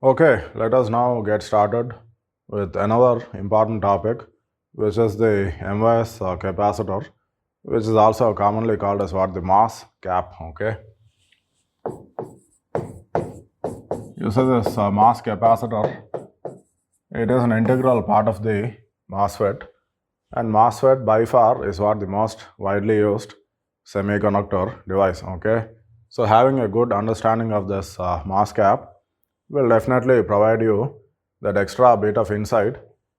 Okay, let us now get started with another important topic, which is the MOS capacitor, which is also commonly called as what the MOSCAP. Okay, you see this MOS capacitor. It is an integral part of the MOSFET, and MOSFET by far is what the most widely used semiconductor device. Okay, so having a good understanding of this MOSCAP will definitely provide you that extra bit of insight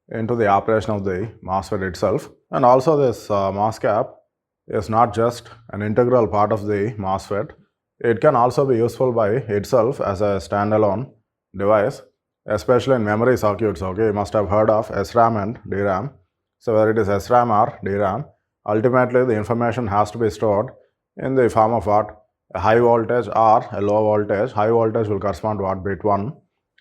into the operation of the MOSFET itself. And also this MOSCAP is not just an integral part of the MOSFET. It can also be useful by itself as a standalone device, especially in memory circuits. Okay, you must have heard of SRAM and DRAM. So whether it is SRAM or DRAM, ultimately the information has to be stored in the form of what? A high voltage or a low voltage. High voltage will correspond to what? Bit 1,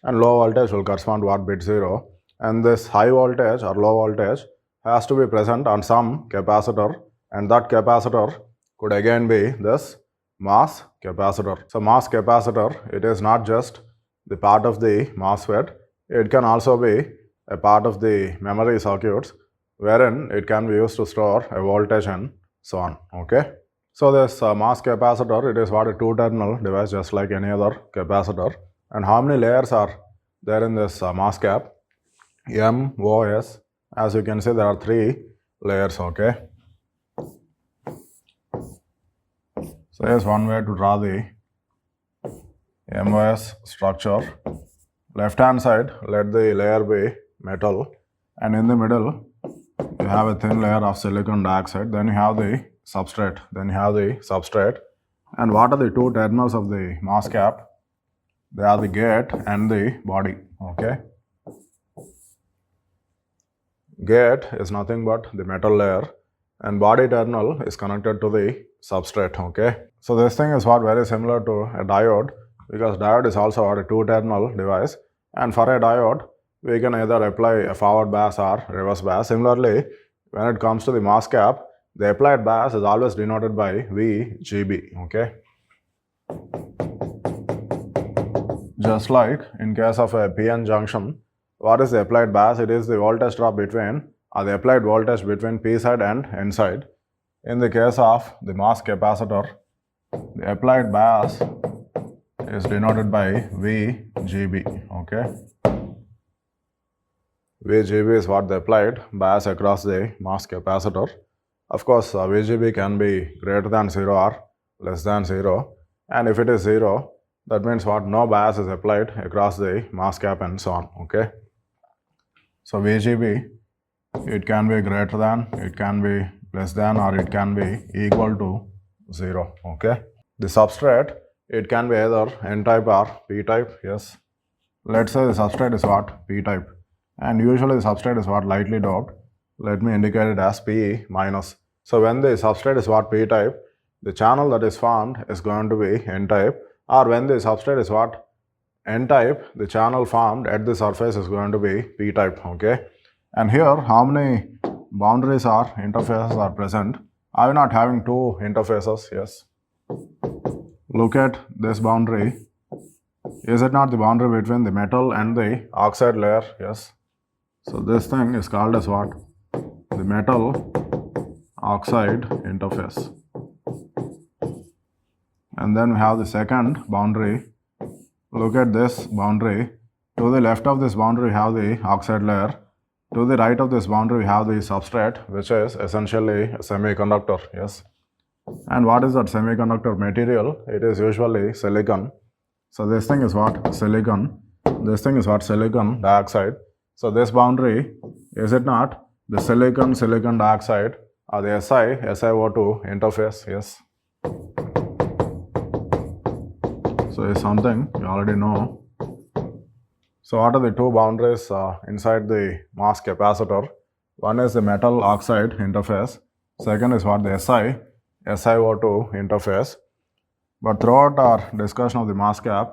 and low voltage will correspond to what? Bit 0. And this high voltage or low voltage has to be present on some capacitor, and that capacitor could again be this MOS capacitor. So MOS capacitor, it is not just the part of the MOSFET, it can also be a part of the memory circuits, wherein it can be used to store a voltage and so on. Okay. So this MOS capacitor, it is what? A two-terminal device, just like any other capacitor. And how many layers are there in this MOSCAP? MOS. As you can see, there are 3 layers. Okay. So here's one way to draw the MOS structure. Left hand side, let the layer be metal, and in the middle you have a thin layer of silicon dioxide. Then you have the substrate. And what are the 2 terminals of the MOSCAP? They are the gate and the body. Okay. Gate is nothing but the metal layer, and body terminal is connected to the substrate. Okay. So this thing is what? Very similar to a diode, because diode is also a 2-terminal device, and for a diode we can either apply a forward bias or reverse bias. Similarly, when it comes to the MOSCAP, the applied bias is always denoted by VGB. Okay. Just like in case of a PN junction, what is the applied bias? It is the voltage drop between, or the applied voltage between P side and N side. In the case of the MOS capacitor, the applied bias is denoted by VGB. Okay. VGB is what? The applied bias across the MOS capacitor. Of course, VGB can be greater than 0 or less than 0. And if it is 0, that means what? No bias is applied across the MOSCAP and so on. Okay. So VGB, it can be greater than, it can be less than, or it can be equal to 0. Okay. The substrate, it can be either N-type or P-type. Yes. Let's say the substrate is what? P-type. And usually the substrate is what? Lightly doped. Let me indicate it as Pe minus. So when the substrate is what? P-type, the channel that is formed is going to be N-type. Or when the substrate is what? N-type, the channel formed at the surface is going to be P-type. Okay. And here, how many boundaries or interfaces are present? Are we not having 2 interfaces? Yes. Look at this boundary. Is it not the boundary between the metal and the oxide layer? Yes. So this thing is called as what? The metal oxide interface. And then we have the second boundary. Look at this boundary. To the left of this boundary we have the oxide layer. To the right of this boundary we have the substrate, which is essentially a semiconductor. Yes. And what is that semiconductor material? It is usually silicon. So this thing is what? Silicon. This thing is what? Silicon dioxide. So this boundary, is it not the silicon dioxide, or the SiO2 interface? Yes. So it's something you already know. So what are the 2 boundaries inside the MOS capacitor? One is the metal oxide interface. Second is what? The SiO2 interface. But throughout our discussion of the MOSCAP,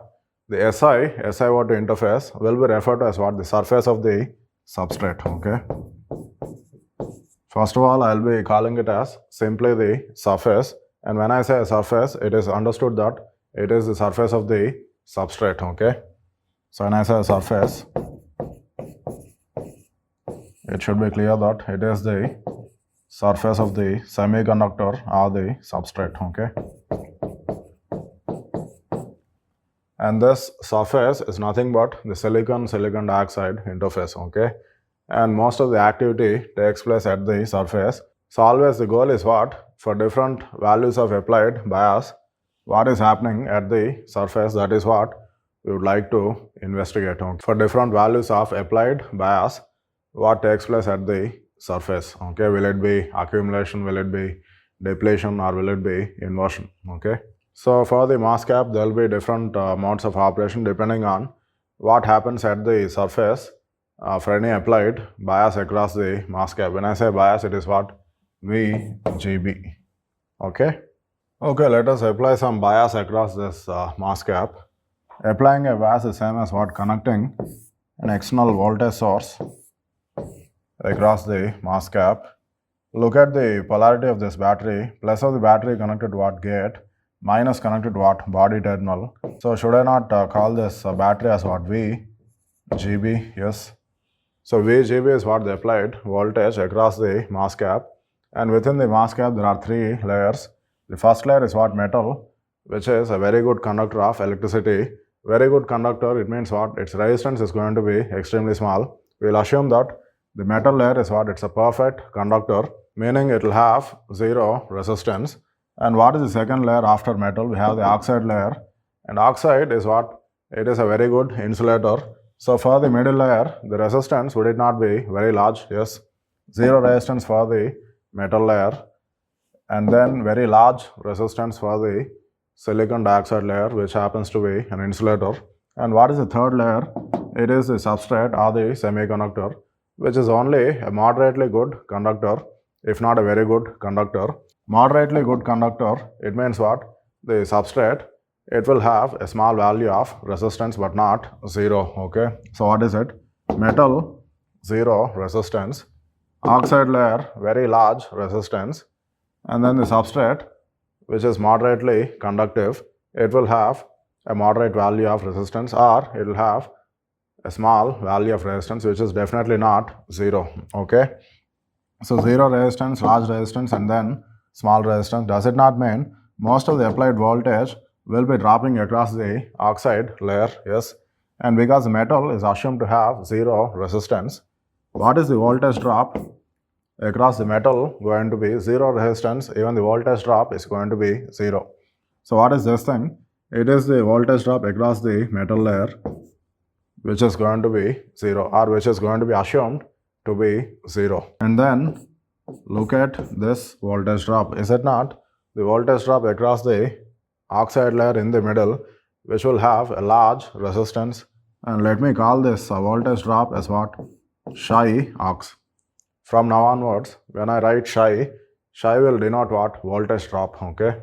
the SiO2 interface will be referred to as what? The surface of the substrate. Okay. First of all, I will be calling it as simply the surface. And when I say surface, it is understood that it is the surface of the substrate. Okay. So when I say surface, it should be clear that it is the surface of the semiconductor or the substrate, okay? And this surface is nothing but the silicon dioxide interface, okay? And most of the activity takes place at the surface. So always the goal is what? For different values of applied bias, what is happening at the surface, that is what we would like to investigate. Okay? For different values of applied bias, what takes place at the surface, okay? Will it be accumulation, will it be depletion, or will it be inversion, okay? So for the MOSCAP, there will be different modes of operation depending on what happens at the surface for any applied bias across the MOSCAP. When I say bias, it is what? VGB, okay? Okay, let us apply some bias across this MOSCAP. Applying a bias is same as what? Connecting an external voltage source across the MOSCAP. Look at the polarity of this battery. Plus of the battery connected to what? Gate. Minus connected to what? Body terminal. So should I not call this battery as what? VGB, yes. So VGB is what? The applied voltage across the MOSCAP. And within the MOSCAP, there are three layers. The first layer is what? Metal, which is a very good conductor of electricity. Very good conductor, it means what? Its resistance is going to be extremely small. We will assume that the metal layer is what? It's a perfect conductor, meaning it will have zero resistance. And what is the second layer after metal? We have the oxide layer. And oxide is what? It is a very good insulator. So for the middle layer, the resistance would it not be very large? Yes. Zero resistance for the metal layer. And then very large resistance for the silicon dioxide layer, which happens to be an insulator. And what is the third layer? It is the substrate or the semiconductor, which is only a moderately good conductor, if not a very good conductor. Moderately good conductor, it means what? The substrate, it will have a small value of resistance but not zero, okay? So what is it? Metal, zero resistance. Oxide layer, very large resistance. And then the substrate, which is moderately conductive, it will have a moderate value of resistance, or it will have a small value of resistance, which is definitely not zero, okay? So zero resistance, large resistance, and then small resistance. Does it not mean most of the applied voltage will be dropping across the oxide layer? Yes. And because metal is assumed to have zero resistance, what is the voltage drop across the metal going to be? Zero resistance, even the voltage drop is going to be zero. So what is this thing? It is the voltage drop across the metal layer, which is going to be zero, or which is going to be assumed to be zero. And then look at this voltage drop. Is it not the voltage drop across the oxide layer in the middle, which will have a large resistance? And let me call this voltage drop as what? Psi ox. From now onwards, when I write psi will denote what? Voltage drop, okay?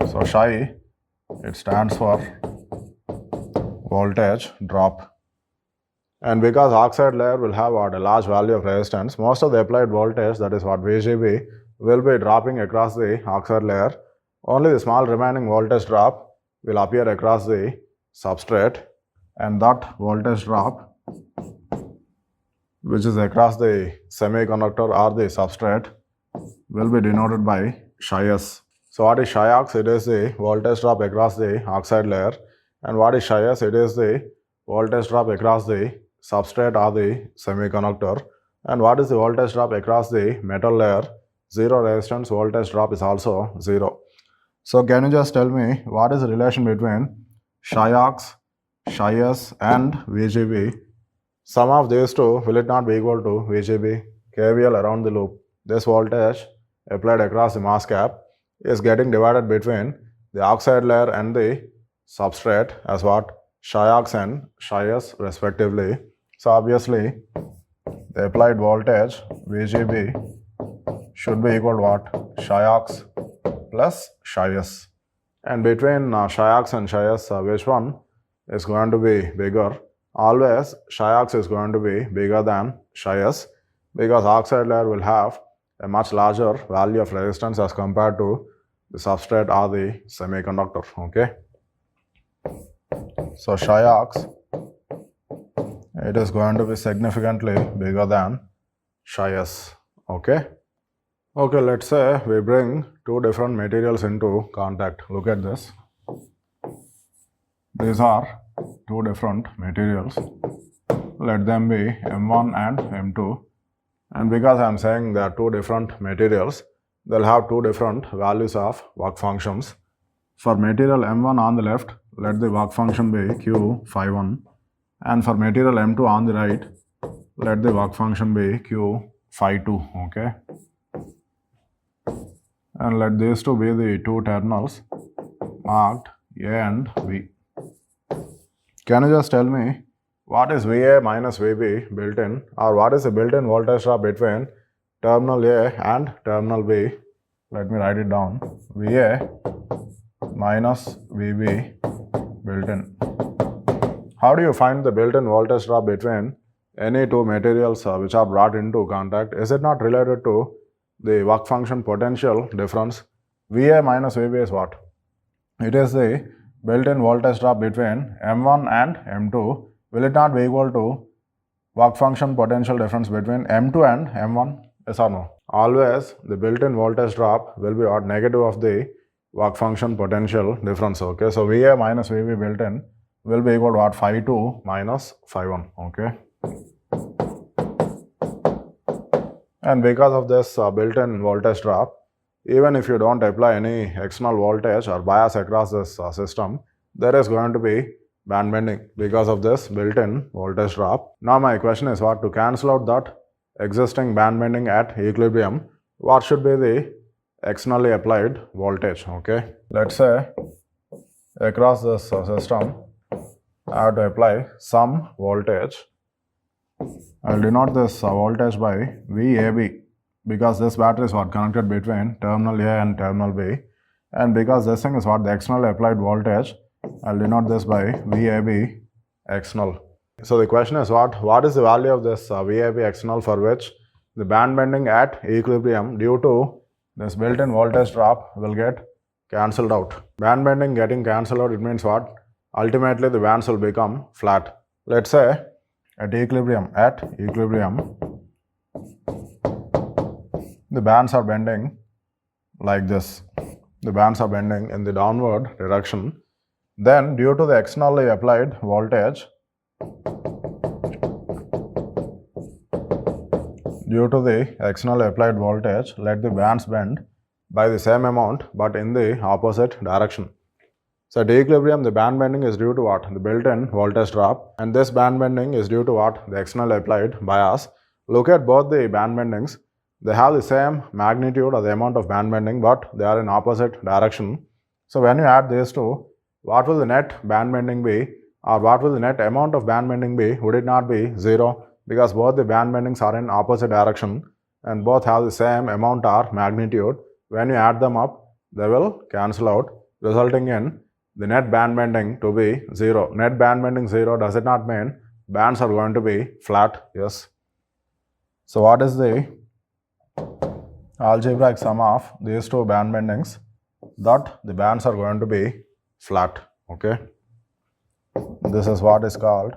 So psi, it stands for voltage drop. And because oxide layer will have what? A large value of resistance, most of the applied voltage, that is what? VGB, will be dropping across the oxide layer. Only the small remaining voltage drop will appear across the substrate, and that voltage drop, which is across the semiconductor or the substrate, will be denoted by psi s. So what is psi ox? It is the voltage drop across the oxide layer. And what is psi s? It is the voltage drop across the substrate or the semiconductor. And what is the voltage drop across the metal layer? Zero resistance, voltage drop is also zero. So can you just tell me what is the relation between psi ox, psi s, and VGB? Sum of these two, will it not be equal to VGB? KVL around the loop. This voltage applied across the MOSCAP is getting divided between the oxide layer and the substrate as what? Psi ox and psi s respectively. So obviously the applied voltage VGB should be equal to what? Psi ox plus psi s. And between psi ox and psi s, which one is going to be bigger? Always psi ox is going to be bigger than psi s, because oxide layer will have a much larger value of resistance as compared to the substrate or the semiconductor, okay? So psi ox, it is going to be significantly bigger than psi s. Okay. Okay, let's say we bring two different materials into contact. Look at this. These are two different materials. Let them be M1 and M2. And because I am saying they are two different materials, they'll have two different values of work functions. For material M1 on the left, let the work function be Q phi 1. And for material M2 on the right, let the work function be Q phi 2. Okay. And let these two be the two terminals marked A and B. Can you just tell me what is VA minus VB built in, or what is the built-in voltage drop between terminal A and terminal B? Let me write it down. VA minus VB built in. How do you find the built-in voltage drop between any two materials which are brought into contact? Is it not related to the work function potential difference? VA minus VB is what? It is the built-in voltage drop between M1 and M2. Will it not be equal to work function potential difference between M2 and M1? Yes or no? Always the built-in voltage drop will be what? Negative of the work function potential difference. Okay, so VA minus VB built-in will be equal to what? Phi 2 minus phi 1. Okay. And because of this built-in voltage drop, even if you don't apply any external voltage or bias across this system, there is going to be band bending because of this built-in voltage drop. Now my question is what? To cancel out that existing band bending at equilibrium, what should be the externally applied voltage? Okay. Let's say across this system, I have to apply some voltage. I will denote this voltage by VAB because this battery is what? Connected between terminal A and terminal B, and because this thing is what? The externally applied voltage, I will denote this by VAB external. So the question is what? What is the value of this VAB external for which the band bending at equilibrium due to this built-in voltage drop will get cancelled out? Band bending getting cancelled out, it means what? Ultimately the bands will become flat. Let's say at equilibrium, the bands are bending like this. The bands are bending in the downward direction. Then due to the externally applied voltage, let the bands bend by the same amount but in the opposite direction. So at equilibrium, the band bending is due to what? The built-in voltage drop, and this band bending is due to what? The externally applied bias. Look at both the band bendings. They have the same magnitude or the amount of band bending, but they are in opposite direction. So when you add these two, what will the net band bending be, or what will the net amount of band bending be? Would it not be 0? Because both the band bendings are in opposite direction and both have the same amount or magnitude. When you add them up, they will cancel out, resulting in the net band bending to be 0. Net band bending 0, does it not mean bands are going to be flat? Yes. So what is the algebraic sum of these two band bendings? That the bands are going to be flat. Okay. This is what is called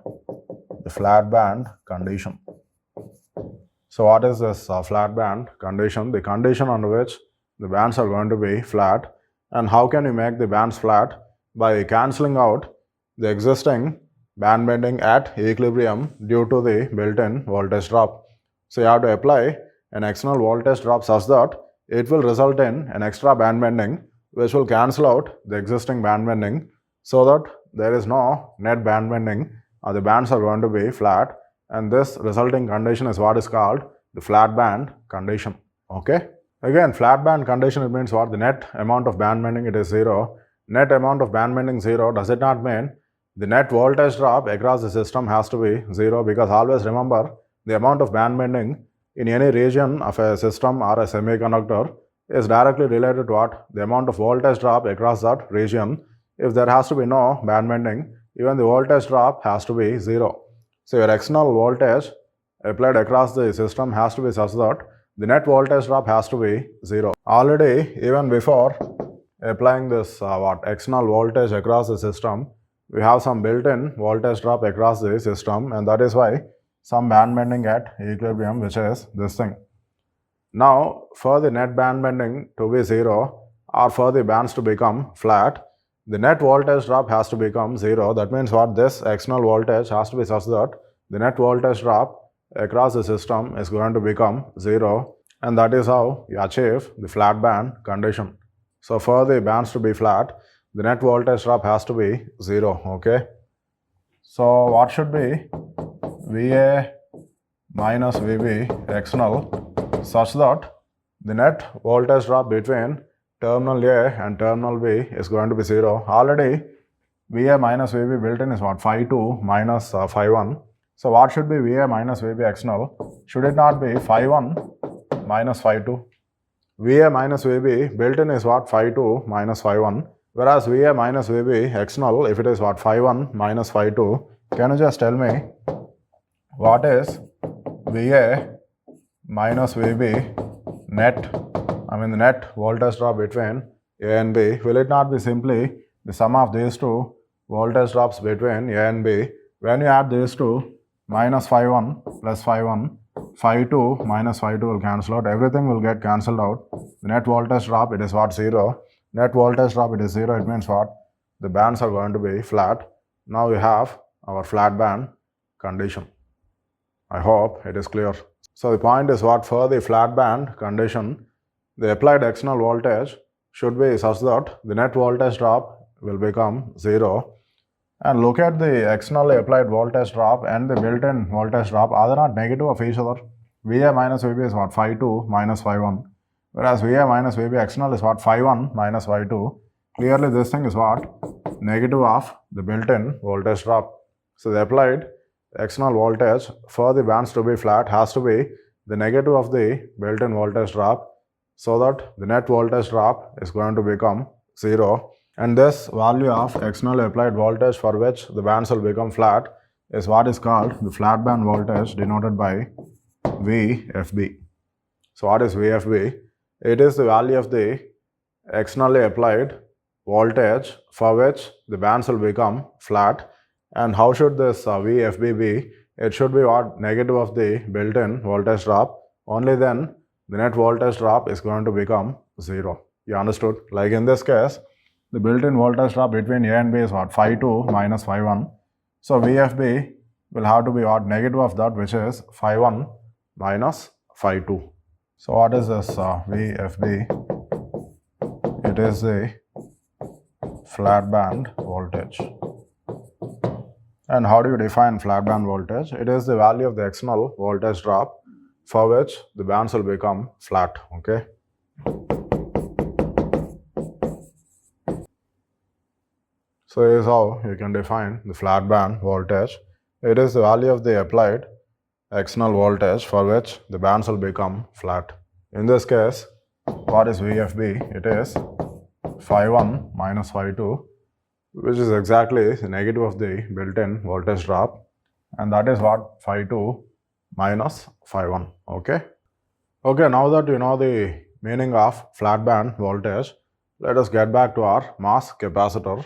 the flat band condition. So what is this flat band condition? The condition under which the bands are going to be flat. And how can you make the bands flat? By cancelling out the existing band bending at equilibrium due to the built-in voltage drop. So you have to apply an external voltage drop such that it will result in an extra band bending which will cancel out the existing band bending so that there is no net band bending, or the bands are going to be flat, and this resulting condition is what is called the flat band condition. Okay. Again, flat band condition, it means what? The net amount of band bending, it is 0. Net amount of band bending 0, does it not mean the net voltage drop across the system has to be 0? Because always remember, the amount of band bending in any region of a system or a semiconductor is directly related to what? The amount of voltage drop across that region. If there has to be no band bending, even the voltage drop has to be 0. So your external voltage applied across the system has to be such that the net voltage drop has to be 0. Already, even before applying this external voltage across the system, we have some built-in voltage drop across the system, and that is why some band bending at equilibrium, which is this thing. Now, for the net band bending to be 0 or for the bands to become flat, the net voltage drop has to become 0. That means what? This external voltage has to be such that the net voltage drop across the system is going to become 0, and that is how you achieve the flat band condition. So, for the bands to be flat, the net voltage drop has to be 0, okay? So, what should be VA minus VB external such that the net voltage drop between terminal A and terminal B is going to be 0. Already VA minus VB built in is what? Phi 2 minus Phi 1. So, what should be VA minus VB external? Should it not be Phi 1 minus Phi 2? VA minus VB built in is what? Phi 2 minus Phi 1. Whereas VA minus VB external, if it is what? Phi 1 minus Phi 2. Can you just tell me what is VA minus VB net? I mean the net voltage drop between A and B. Will it not be simply the sum of these two voltage drops between A and B? When you add these two, minus Phi 1 plus Phi 1, Phi 2 minus Phi 2 will cancel out. Everything will get cancelled out. The net voltage drop, it is what? 0. Net voltage drop, it is 0. It means what? The bands are going to be flat. Now we have our flat band condition. I hope it is clear. So the point is what? For the flat band condition, the applied external voltage should be such that the net voltage drop will become 0. And look at the externally applied voltage drop and the built-in voltage drop. Are they not negative of each other? VA minus VB is what? Phi 2 minus Phi 1. Whereas VA minus VB external is what? Phi 1 minus Phi 2. Clearly this thing is what? Negative of the built-in voltage drop. So the applied external voltage for the bands to be flat has to be the negative of the built-in voltage drop, so that the net voltage drop is going to become 0. And this value of externally applied voltage for which the bands will become flat is what is called the flat band voltage, denoted by VFB. So what is VFB? It is the value of the externally applied voltage for which the bands will become flat. And how should this VFB be? It should be what? Negative of the built-in voltage drop. Only then the net voltage drop is going to become 0. You understood? Like in this case, the built-in voltage drop between A and B is what? Phi 2 minus Phi 1. So VFB will have to be what? Negative of that, which is Phi 1 minus Phi 2. So what is this VFB? It is the flat band voltage. And how do you define flat band voltage? It is the value of the external voltage drop for which the bands will become flat, okay? So this is how you can define the flat band voltage. It is the value of the applied external voltage for which the bands will become flat. In this case, what is VFB? It is Phi 1 minus Phi 2, which is exactly the negative of the built-in voltage drop, and that is what? Phi 2 minus Phi 1, okay? Okay, now that you know the meaning of flat band voltage, let us get back to our mass capacitor.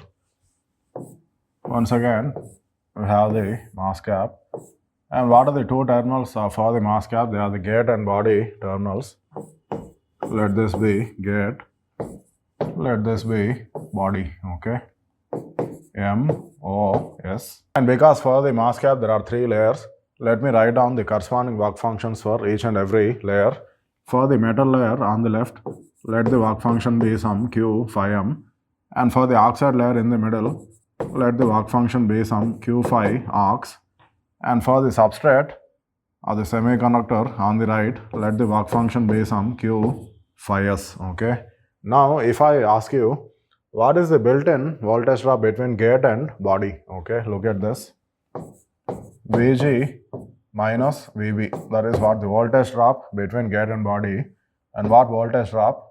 Once again, we have the MOSCAP. And what are the two terminals for the MOSCAP? They are the gate and body terminals. Let this be gate, let this be body, okay? MOS. And because for the MOSCAP there are 3 layers, let me write down the corresponding work functions for each and every layer. For the metal layer on the left, let the work function be some Q phi m. And for the oxide layer in the middle, let the work function be some Q phi ox. And for the substrate or the semiconductor on the right, let the work function be some Q phi s, okay? Now, if I ask you, what is the built-in voltage drop between gate and body? Okay, look at this. VG minus VB. That is what? The voltage drop between gate and body. And what voltage drop?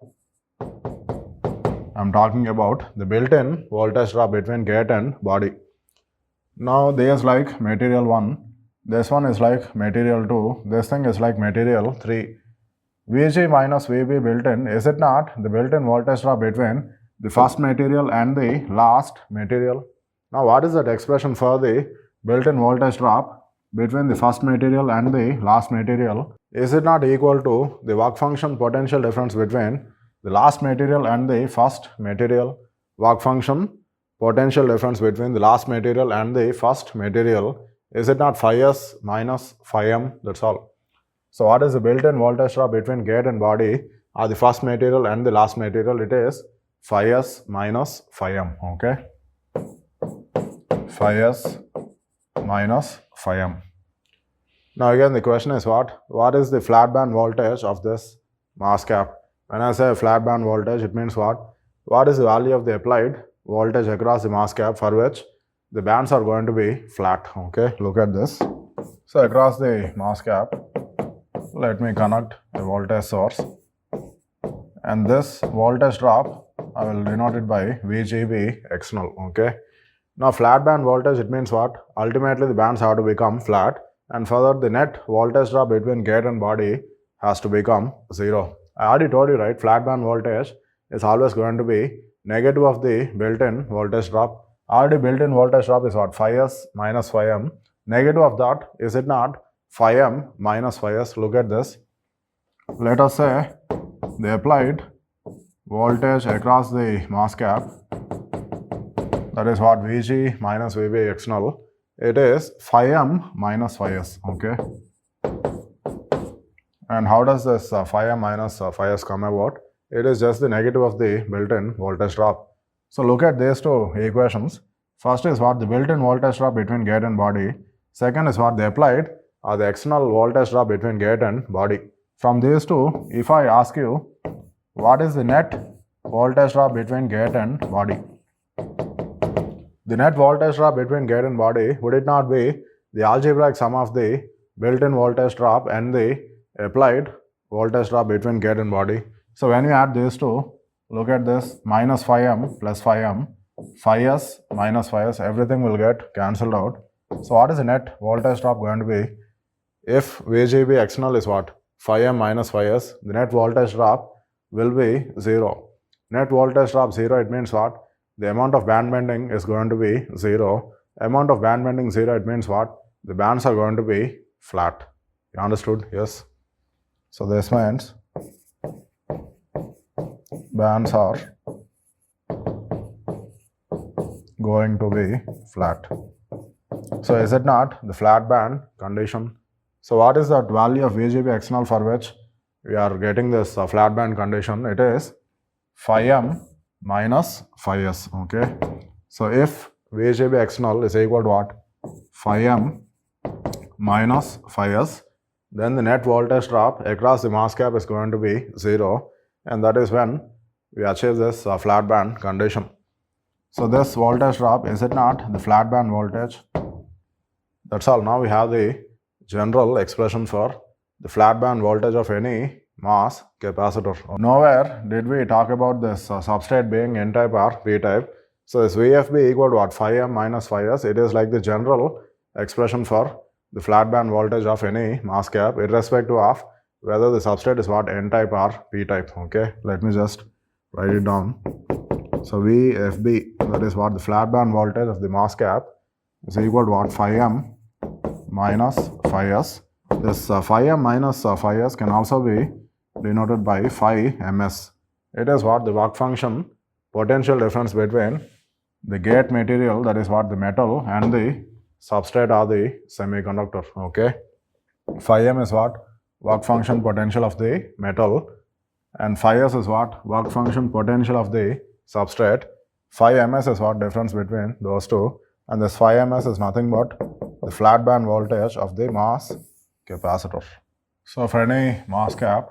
I'm talking about the built-in voltage drop between gate and body. Now, there's like material 1. This one is like material 2. This thing is like material 3. VG minus VB built-in, is it not the built-in voltage drop between the first material and the last material? Now what is that expression for the built-in voltage drop between the first material and the last material? Is it not equal to the work function potential difference between the last material and the first material? Work function potential difference between the last material and the first material, is it not phi s minus phi m? That's all. So what is the built-in voltage drop between gate and body or the first material and the last material? It is phi s minus phi m. Okay, phi s minus phi m. Now again the question is what is the flat band voltage of this MOSCAP? When I say flat band voltage, it means what is the value of the applied voltage across the MOSCAP for which the bands are going to be flat? Okay, look at this. So across the MOSCAP, let me connect a voltage source, and this voltage drop I will denote it by VGB external. Okay, now flat band voltage, it means ultimately the bands have to become flat, and further the net voltage drop between gate and body has to become 0. I already told you, right, flat band voltage is always going to be negative of the built-in voltage drop. Already built-in voltage drop is phi s minus phi m. Negative of that, is it not phi m minus phi s? Look at this. Let us say the applied voltage across the MOSCAP, that is VG minus VB external, it is phi m minus phi s. Okay, and how does this phi m minus phi s come about? It is just the negative of the built-in voltage drop. So look at these two equations. First is the built-in voltage drop between gate and body. Second is the applied or the external voltage drop between gate and body. From these two, if I ask you what is the net voltage drop between gate and body? The net voltage drop between gate and body, would it not be the algebraic sum of the built-in voltage drop and the applied voltage drop between gate and body? So when you add these two, look at this, minus phi m plus phi m, phi s minus phi s, everything will get cancelled out. So what is the net voltage drop going to be? If VGB external is phi m minus phi s, the net voltage drop will be 0. Net voltage drop 0, it means the amount of band bending is going to be 0. Amount of band bending 0, it means the bands are going to be flat. You understood? Yes. So this means bands are going to be flat. So is it not the flat band condition? So what is that value of VGB external for which we are getting this flat band condition? It is phi m minus phi s. Okay, so if VGB external is equal to phi m minus phi s, then the net voltage drop across the MOSCAP is going to be 0, and that is when we achieve this flat band condition. So this voltage drop, is it not the flat band voltage? That's all. Now we have the general expression for the flat band voltage of any MOS capacitor. Nowhere did we talk about this substrate being N-type or P-type. So this VFB equal to phi m minus phi s, it is like the general expression for the flat band voltage of any MOSCAP, irrespective of whether the substrate is N-type or P-type. Okay, let me just write it down. So VFB, that is the flat band voltage of the MOSCAP, is equal to phi m minus phi s. This phi m minus phi s can also be denoted by phi ms. It is the work function potential difference between the gate material, that is the metal, and the substrate or the semiconductor. Okay, phi m is work function potential of the metal, and phi s is work function potential of the substrate. Phi ms is difference between those two, and this phi ms is nothing but the flat band voltage of the MOS capacitor. So for any MOSCAP,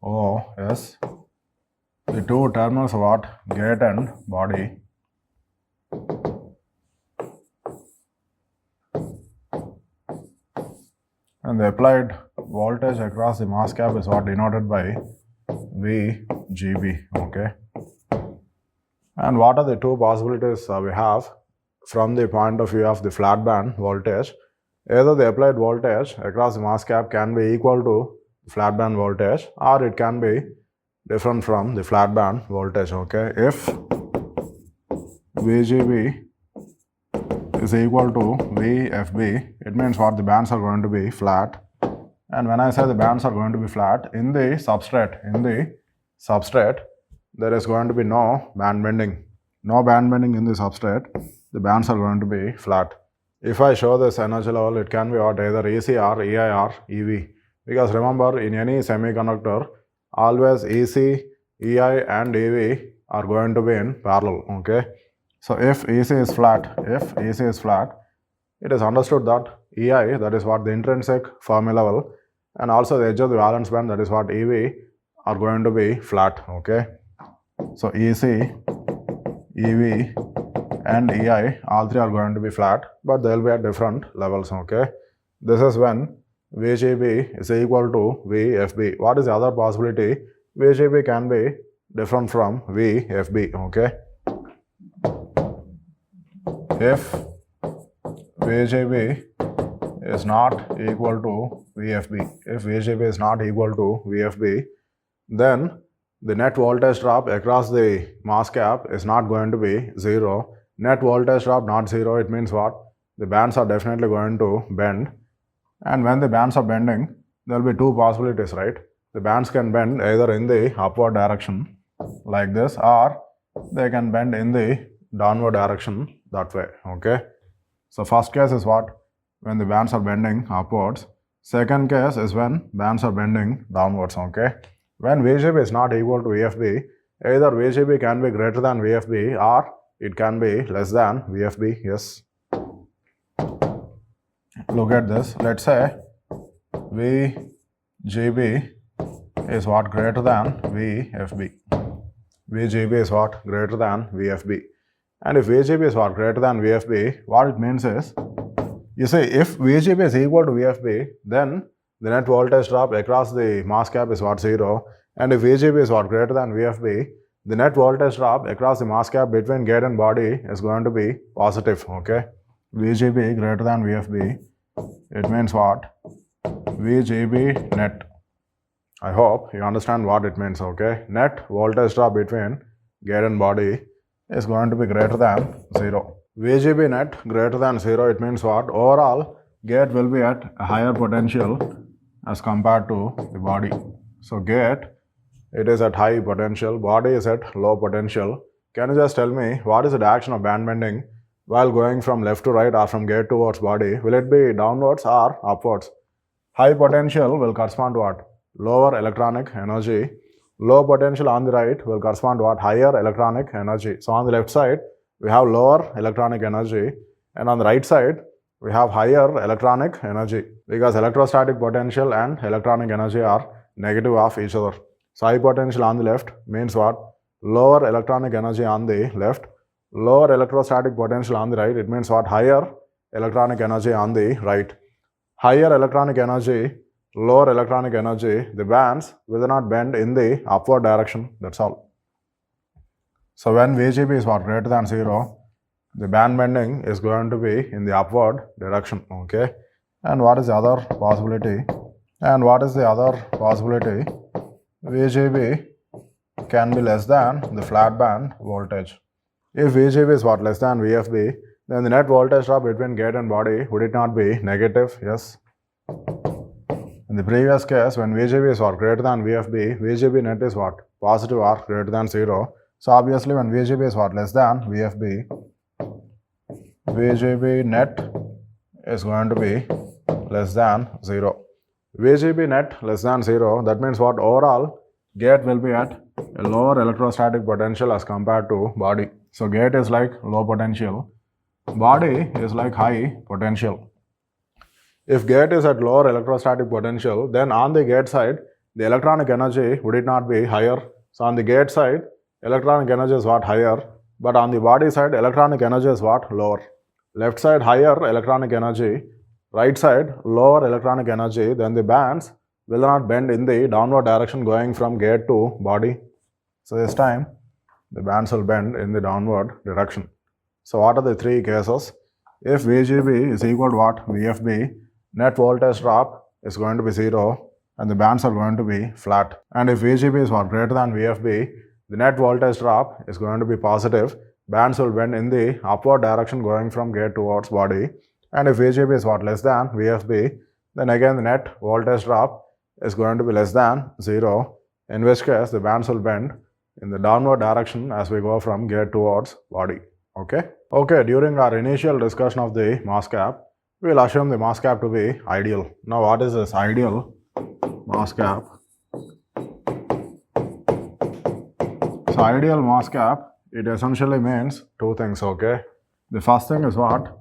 MOS, the two terminals are gate and body. And the applied voltage across the MOSCAP is denoted by VGB. Okay. And what are the two possibilities we have from the point of view of the flat band voltage? Either the applied voltage across the MOSCAP can be equal to flat band voltage, or it can be different from the flat band voltage, okay? If VGB is equal to VFB, it means what? The bands are going to be flat. And when I say the bands are going to be flat, in the substrate, there is going to be no band bending. No band bending in the substrate, the bands are going to be flat. If I show this energy level, it can be what? Either ECR, EIR, EV. Because remember, in any semiconductor, always EC, EI and EV are going to be in parallel, okay? So if EC is flat, it is understood that EI, that is what? The intrinsic Fermi level, and also the edge of the valence band, that is what? EV, are going to be flat, okay? So EC, EV and EI, all three are going to be flat, but they will be at different levels, okay? This is when VGB is equal to VFB. What is the other possibility? VGB can be different from VFB, okay? If VGB is not equal to VFB, then the net voltage drop across the MOSCAP is not going to be 0. Net voltage drop not 0, it means what? The bands are definitely going to bend. And when the bands are bending, there will be two possibilities, right? The bands can bend either in the upward direction like this, or they can bend in the downward direction that way, okay? So first case is what? When the bands are bending upwards. Second case is when bands are bending downwards, okay? When VGB is not equal to VFB, either VGB can be greater than VFB or it can be less than VFB, yes. Look at this. Let's say VGB is what? Greater than VFB. VGB is what? Greater than VFB. And if VGB is what? Greater than VFB, what it means is, you see, if VGB is equal to VFB, then the net voltage drop across the MOSCAP is what? 0. And if VGB is what? Greater than VFB, the net voltage drop across the MOSCAP between gate and body is going to be positive, okay? VGB greater than VFB, it means what? VGB net. I hope you understand what it means, okay? Net voltage drop between gate and body is going to be greater than 0. VGB net greater than 0, it means what? Overall, gate will be at a higher potential as compared to the body. So gate, it is at high potential, body is at low potential. Can you just tell me what is the direction of band bending while going from left to right or from gate towards body? Will it be downwards or upwards? High potential will correspond to what? Lower electronic energy. Low potential on the right will correspond to what? Higher electronic energy. So on the left side, we have lower electronic energy, and on the right side, we have higher electronic energy, because electrostatic potential and electronic energy are negative of each other. So high potential on the left means what? Lower electronic energy on the left. Lower electrostatic potential on the right, it means what? Higher electronic energy on the right. Higher electronic energy, lower electronic energy, the bands will not bend in the upward direction, that's all. So when VGB is what? Greater than 0, the band bending is going to be in the upward direction, okay? And what is the other possibility? VGB can be less than the flat band voltage. If VGB is what? Less than VFB, then the net voltage drop between gate and body, would it not be negative? Yes. In the previous case, when VGB is what? Greater than VFB, VGB net is what? Positive or greater than 0. So obviously when VGB is what? Less than VFB, VGB net is going to be less than 0. VGB net less than 0, that means what? Overall, gate will be at a lower electrostatic potential as compared to body. So gate is like low potential, body is like high potential. If gate is at lower electrostatic potential, then on the gate side, the electronic energy would it not be higher? So on the gate side, electronic energy is what? Higher, but on the body side, electronic energy is what? Lower. Left side higher electronic energy, right side lower electronic energy, then the bands will not bend in the downward direction going from gate to body. So this time, the bands will bend in the downward direction. So what are the three cases? If VGB is equal to what? VFB, net voltage drop is going to be 0. and the bands are going to be flat. And if VGB is what greater than VFB, the net voltage drop is going to be positive. Bands will bend in the upward direction going from gate towards body. And if VGB is what less than VFB, then again the net voltage drop is going to be less than 0, in which case the bands will bend in the downward direction as we go from gate towards body. Okay, during our initial discussion of the MOSCAP, we will assume the MOSCAP to be ideal. Now what is this ideal MOSCAP? So ideal MOSCAP, it essentially means two things, okay? The first thing is what?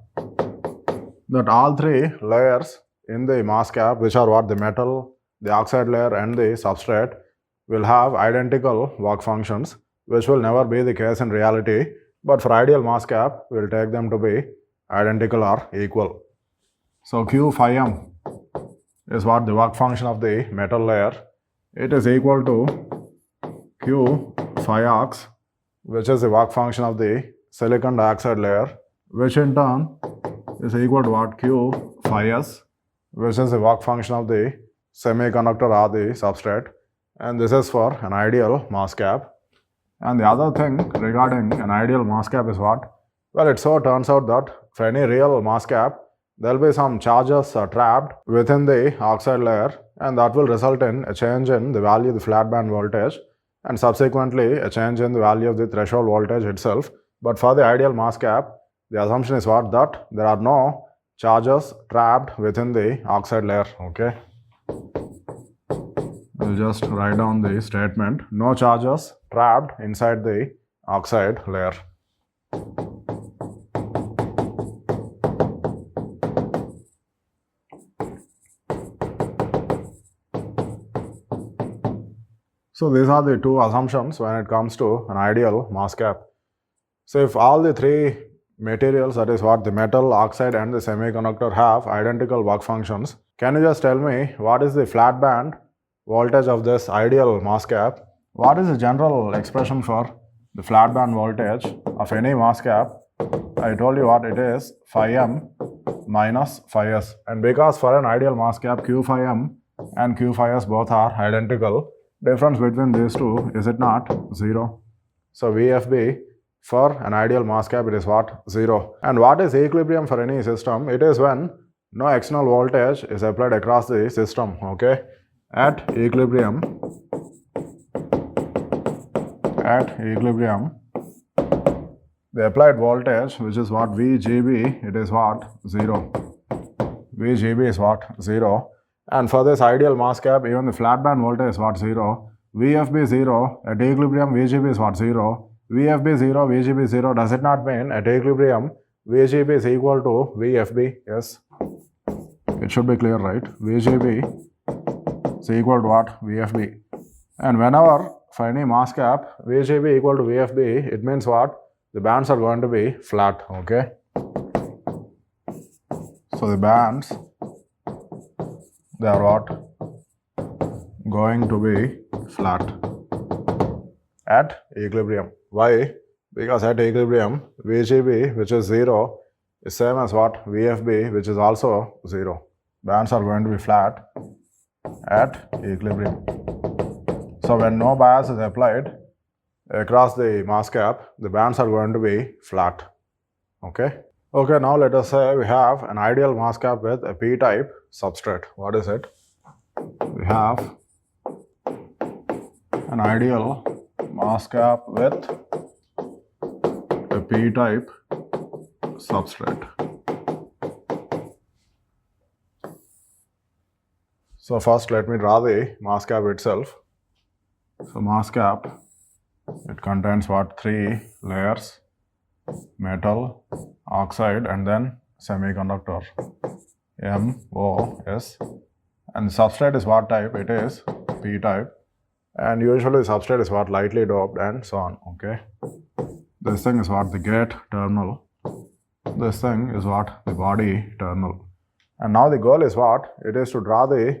That all three layers in the MOSCAP, which are what? The metal, the oxide layer and the substrate, will have identical work functions, which will never be the case in reality. But for ideal MOSCAP, we will take them to be identical or equal. So Q phi m is what? The work function of the metal layer. It is equal to Q phi ox, which is the work function of the silicon dioxide layer, which in turn is equal to what? Q phi s, which is the work function of the semiconductor or the substrate. And this is for an ideal MOSCAP. And the other thing regarding an ideal MOSCAP is what? Well, it so turns out that for any real MOSCAP, there will be some charges trapped within the oxide layer, and that will result in a change in the value of the flat band voltage and subsequently a change in the value of the threshold voltage itself. But for the ideal MOSCAP, the assumption is what? That there are no charges trapped within the oxide layer. Okay. We'll just write down the statement. No charges trapped inside the oxide layer. So these are the two assumptions when it comes to an ideal MOSCAP. So if all the three materials, that is what? The metal, oxide and the semiconductor, have identical work functions, can you just tell me what is the flat band voltage of this ideal MOSCAP? What is the general expression for the flat band voltage of any MOSCAP? I told you what it is, phi m minus phi s. And because for an ideal MOSCAP, Q phi m and Q phi s both are identical, difference between these two, is it not? 0. So VFB for an ideal MOSCAP, it is what? 0. And what is equilibrium for any system? It is when no external voltage is applied across the system. Okay. At equilibrium, the applied voltage, which is what? VGB, it is what? 0. VGB is what? 0. And for this ideal MOSCAP, even the flat band voltage is what? 0. VFB 0. At equilibrium, VGB is what? 0. VFB 0, VGB 0. Does it not mean at equilibrium, VGB is equal to VFB? Yes. It should be clear, right? VGB is equal to what? VFB. And whenever for any MOSCAP, VGB equal to VFB, it means what? The bands are going to be flat. Okay. So the bands, they are what? Going to be flat at equilibrium. Why? Because at equilibrium, VGB, which is 0, is same as what? VFB, which is also 0. Bands are going to be flat at equilibrium. So when no bias is applied across the MOSCAP, the bands are going to be flat. Okay. Okay, now let us say we have an ideal MOSCAP with a P-type substrate. What is it? We have an ideal MOSCAP with a P-type substrate. So first let me draw the MOSCAP itself. So MOSCAP, it contains what? 3 layers: metal, oxide and then semiconductor, MOS. And the substrate is what type? It is P-type. And usually the substrate is what? Lightly doped and so on. Okay. This thing is what? The gate terminal. This thing is what? The body terminal. And now the goal is what? It is to draw the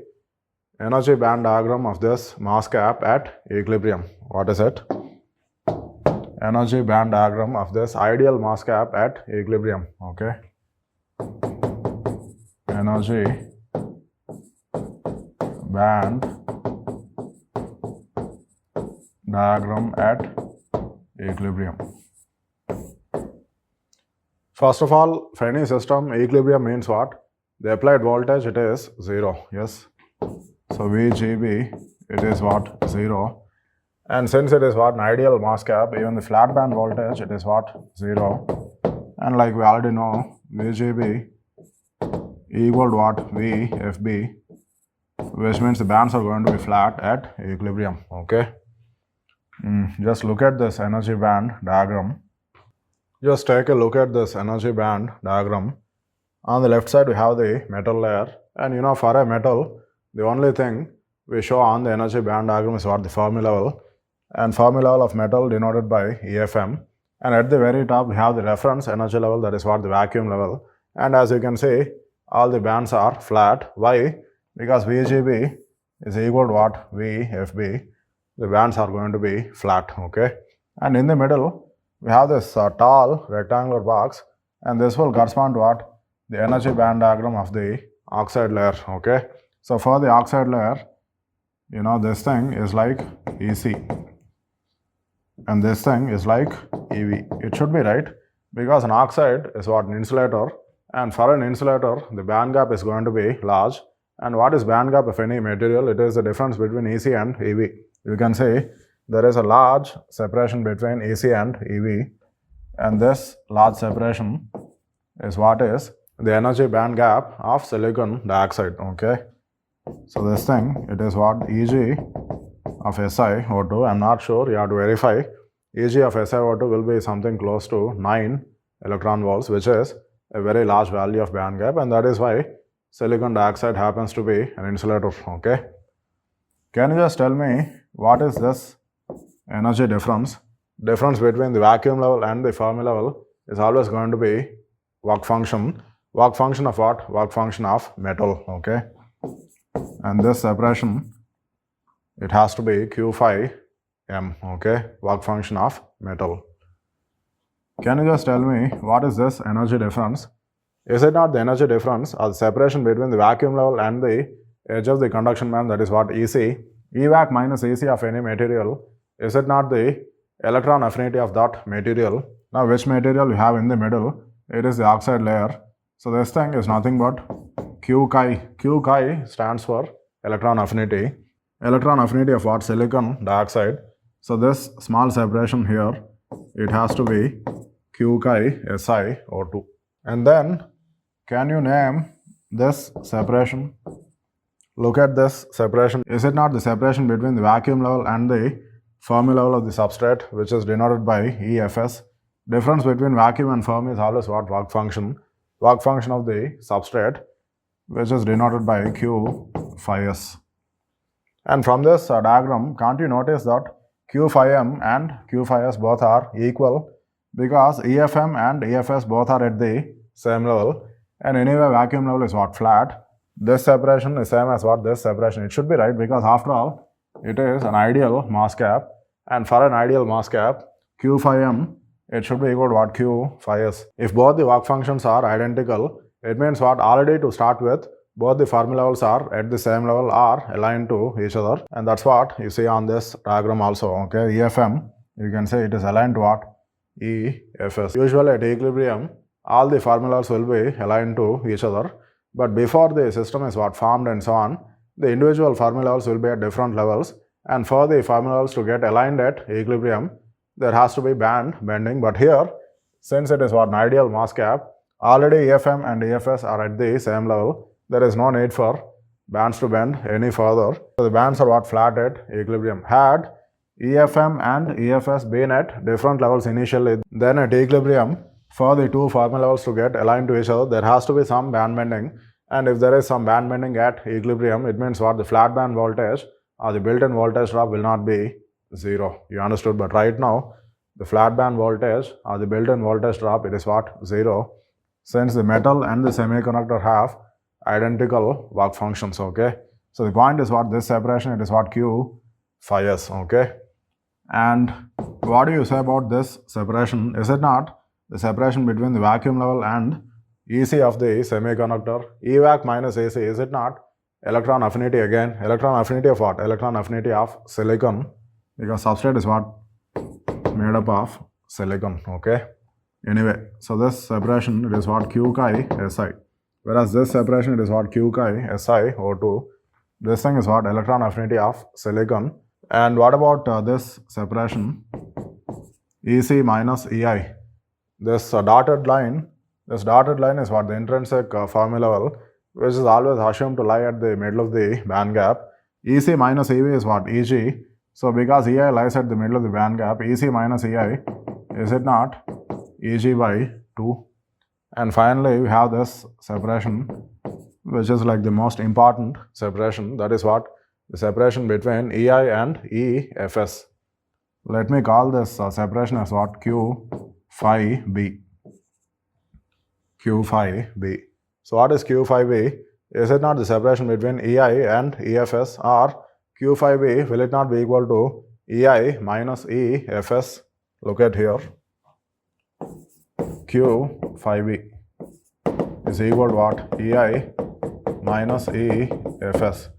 energy band diagram of this MOSCAP at equilibrium. What is it? Energy band diagram of this ideal MOSCAP at equilibrium. Okay. Energy band diagram at equilibrium. First of all, for any system, equilibrium means what? The applied voltage, it is 0, yes. So VGB, it is what? 0. And since it is what? An ideal MOSCAP, even the flat band voltage, it is what? 0. And like we already know, VGB equal to what? VFB, which means the bands are going to be flat at equilibrium, okay. Just look at this energy band diagram. Just take a look at this energy band diagram. On the left side, we have the metal layer. And for a metal, the only thing we show on the energy band diagram is what? The Fermi level. And Fermi level of metal denoted by EFM. And at the very top, we have the reference energy level, that is what? The vacuum level. And as you can see, all the bands are flat. Why? Because VGB is equal to what? VFB. The bands are going to be flat, okay. And in the middle, we have this tall rectangular box, and this will correspond to what? The energy band diagram of the oxide layer, okay. So for the oxide layer, this thing is like EC, and this thing is like EV. It should be right, because an oxide is what? An insulator, and for an insulator, the band gap is going to be large. And what is band gap of any material? It is the difference between EC and EV. You can say there is a large separation between EC and EV, and this large separation is what is the energy band gap of silicon dioxide, okay. So this thing, it is what? EG of SiO2, I'm not sure, you have to verify. EG of SiO2 will be something close to 9 electron volts, which is a very large value of band gap, and that is why silicon dioxide happens to be an insulator, okay. Can you just tell me what is this energy difference? Difference between the vacuum level and the Fermi level is always going to be work function. Work function of what? Work function of metal, okay. And this separation, it has to be Q phi m, okay. Work function of metal. Can you just tell me what is this energy difference? Is it not the energy difference or the separation between the vacuum level and the edge of the conduction band, that is what? EC. EVAC minus EC of any material, is it not the electron affinity of that material? Now which material you have in the middle? It is the oxide layer. So this thing is nothing but Q chi. Q chi stands for electron affinity. Electron affinity of what? Silicon dioxide. So this small separation here, it has to be Q chi SiO2. And then, can you name this separation? Look at this separation. Is it not the separation between the vacuum level and the Fermi level of the substrate, which is denoted by EFS? Difference between vacuum and Fermi is always what? Work function. Work function of the substrate, which is denoted by Q phi s. And from this diagram, can't you notice that Q phi m and Q phi s both are equal, because EFM and EFS both are at the same level, and anyway vacuum level is what? Flat. This separation is same as what? This separation. It should be right, because after all, it is an ideal MOSCAP, and for an ideal MOSCAP, Q phi m, it should be equal to what? Q phi s. If both the work functions are identical, it means what? Already to start with, both the Fermi levels are at the same level, are aligned to each other, and that's what you see on this diagram also, okay. EFM, you can say it is aligned to what? EFS. Usually at equilibrium, all the Fermi levels will be aligned to each other, but before the system is what? Formed and so on, the individual Fermi levels will be at different levels, and for the Fermi levels to get aligned at equilibrium, there has to be band bending. But here, since it is what? An ideal MOSCAP, already EFM and EFS are at the same level, there is no need for bands to bend any further. So the bands are what? Flat at equilibrium. Had EFM and EFS been at different levels initially, then at equilibrium, for the two Fermi levels to get aligned to each other, there has to be some band bending, and if there is some band bending at equilibrium, it means what? The flat band voltage or the built-in voltage drop will not be 0. You understood? But right now, the flat band voltage or the built-in voltage drop, it is what? 0, since the metal and the semiconductor have identical work functions, okay. So the point is what? This separation, it is what? Q phi s, okay. And what do you say about this separation? Is it not the separation between the vacuum level and EC of the semiconductor? EVAC minus EC, is it not electron affinity again. Electron affinity of what? Electron affinity of silicon, because substrate is what? Made up of silicon, okay? Anyway, so this separation, it is what? Q chi Si. Whereas this separation, it is what? Q chi SiO2. This thing is what? Electron affinity of silicon. And what about this separation? EC minus EI. This dotted line is what? The intrinsic Fermi level, which is always assumed to lie at the middle of the band gap. EC minus EV is what? EG. So because EI lies at the middle of the band gap, EC minus EI, is it not? EG by 2. And finally, we have this separation, which is like the most important separation. That is what? The separation between EI and EFS. Let me call this separation as what? Q phi B. Q phi B. So what is Q phi B? Is it not the separation between EI and EFS, or Q phi B, will it not be equal to EI minus EFS? Look at here. Q phi B is equal to what? EI minus EFS.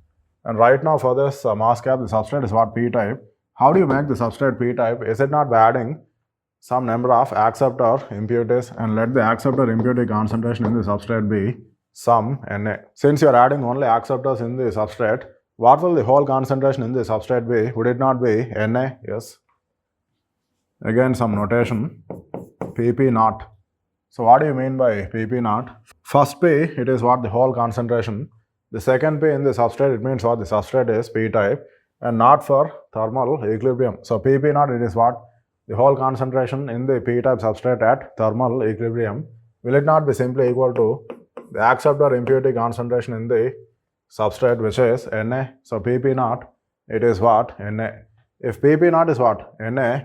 And right now for this MOSCAP, the substrate is what? P-type. How do you make the substrate P-type? Is it not by adding some number of acceptor impurities and let the acceptor impurity concentration in the substrate be some Na? Since you are adding only acceptors in the substrate, what will the whole concentration in the substrate be? Would it not be Na? Yes. Again, some notation. Pp naught. So what do you mean by Pp naught? First P, it is what? The whole concentration. The second P in the substrate, it means what? The substrate is P-type, and not for thermal equilibrium. So Pp naught, it is what? The whole concentration in the P-type substrate at thermal equilibrium. Will it not be simply equal to the acceptor impurity concentration in the substrate, which is Na? So Pp naught, it is what? Na. If Pp naught is what? Na,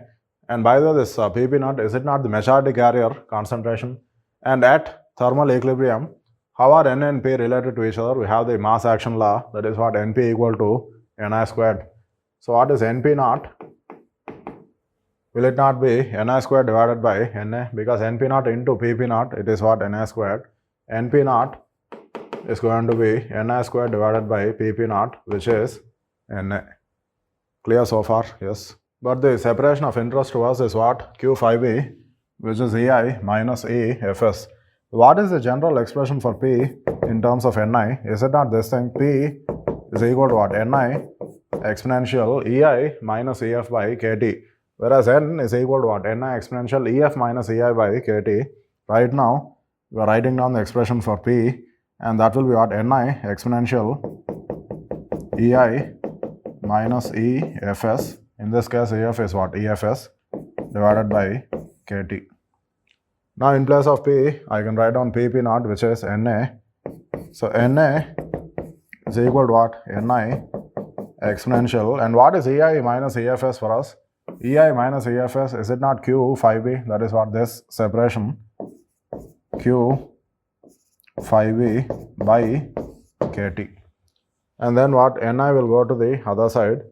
and by the way, this Pp naught, is it not the majority carrier concentration? And at thermal equilibrium, how are N and P related to each other? We have the mass action law, that is what? Np equal to Ni squared. So what is Np naught? Will it not be Ni squared divided by Na? Because Np naught into Pp naught, it is what? Ni squared. Np naught is going to be Ni squared divided by Pp naught, which is Na. Clear so far? Yes. But the separation of interest to us is what? Q phi B, which is EI minus EFS. What is the general expression for P in terms of Ni? Is it not this thing? P is equal to what? Ni exponential EI minus EF by KT. Whereas N is equal to what? Ni exponential EF minus EI by KT. Right now, we are writing down the expression for P, and that will be what? Ni exponential EI minus EFS. In this case, EF is what? EFS divided by KT. Now in place of P, I can write down Pp naught, which is Na. So Na is equal to what? Ni exponential. And what is EI minus EFS for us? EI minus EFS, is it not Q phi B? That is what? This separation. Q phi B by KT. And then what? Ni will go to the other side,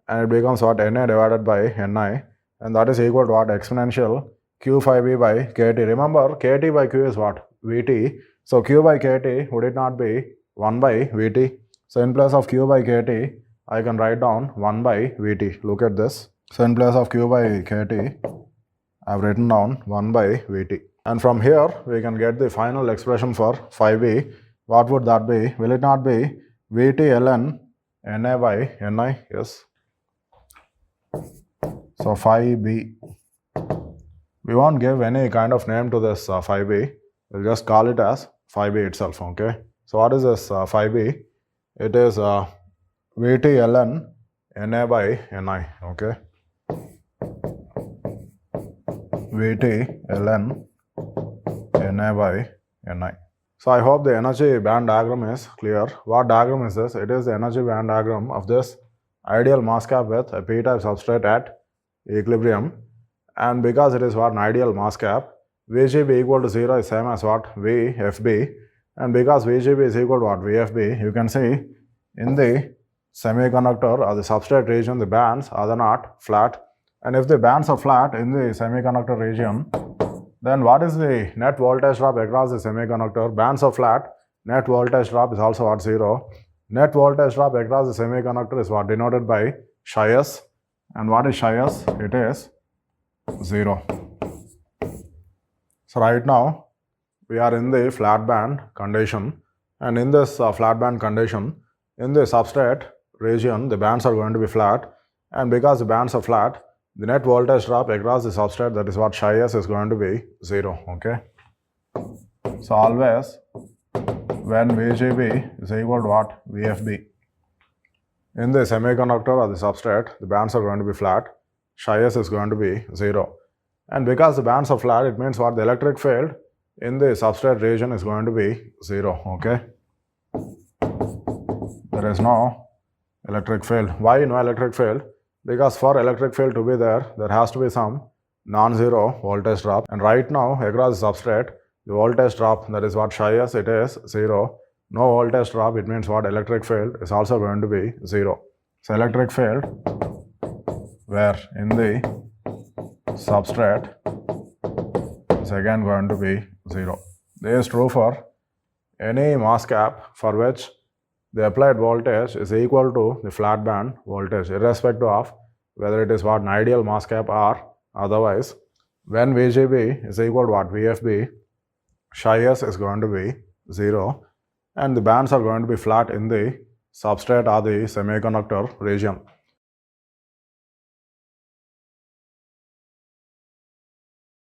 and it becomes what? Na divided by Ni. And that is equal to what? Exponential Q phi B by KT. Remember, KT by Q is what? Vt. So Q by KT, would it not be 1 by Vt? So in place of Q by KT, I can write down 1 by Vt. Look at this. So in place of Q by KT, I have written down 1 by Vt. And from here, we can get the final expression for phi B. What would that be? Will it not be Vt ln Na by Ni? Yes. So phi B. We won't give any kind of name to this phi B. We'll just call it as phi B itself, okay? So what is this phi B? It is Vt ln Na by Ni, okay? Vt ln Na by Ni. So I hope the energy band diagram is clear. What diagram is this? It is the energy band diagram of this ideal MOSCAP with a P-type substrate at equilibrium. And because it is what? An ideal MOSCAP, VGB equal to 0 is same as what? VFB. And because VGB is equal to what? VFB, you can see in the semiconductor or the substrate region, the bands are not flat. And if the bands are flat in the semiconductor region, then what is the net voltage drop across the semiconductor? Bands are flat, net voltage drop is also what? 0. Net voltage drop across the semiconductor is what denoted by psi S. And what is psi S? It is 0. So right now we are in the flat band condition, and in this flat band condition, in the substrate region the bands are going to be flat, and because the bands are flat, the net voltage drop across the substrate, that is what psi S, is going to be 0. Okay. So always when VGB is equal to what? VFB. In the semiconductor or the substrate, the bands are going to be flat, psi S is going to be 0. And because the bands are flat, it means what? The electric field in the substrate region is going to be 0. Okay. There is no electric field. Why no electric field? Because for electric field to be there has to be some non-zero voltage drop. And right now, across the substrate, the voltage drop, that is what psi S, it is 0. No voltage drop, it means what? Electric field is also going to be 0. So electric field where in the substrate is again going to be 0. This is true for any MOSCAP for which the applied voltage is equal to the flat band voltage, irrespective of whether it is what? An ideal MOSCAP or otherwise. When VGB is equal to what? VFB, psi S is going to be 0, and the bands are going to be flat in the substrate or the semiconductor region.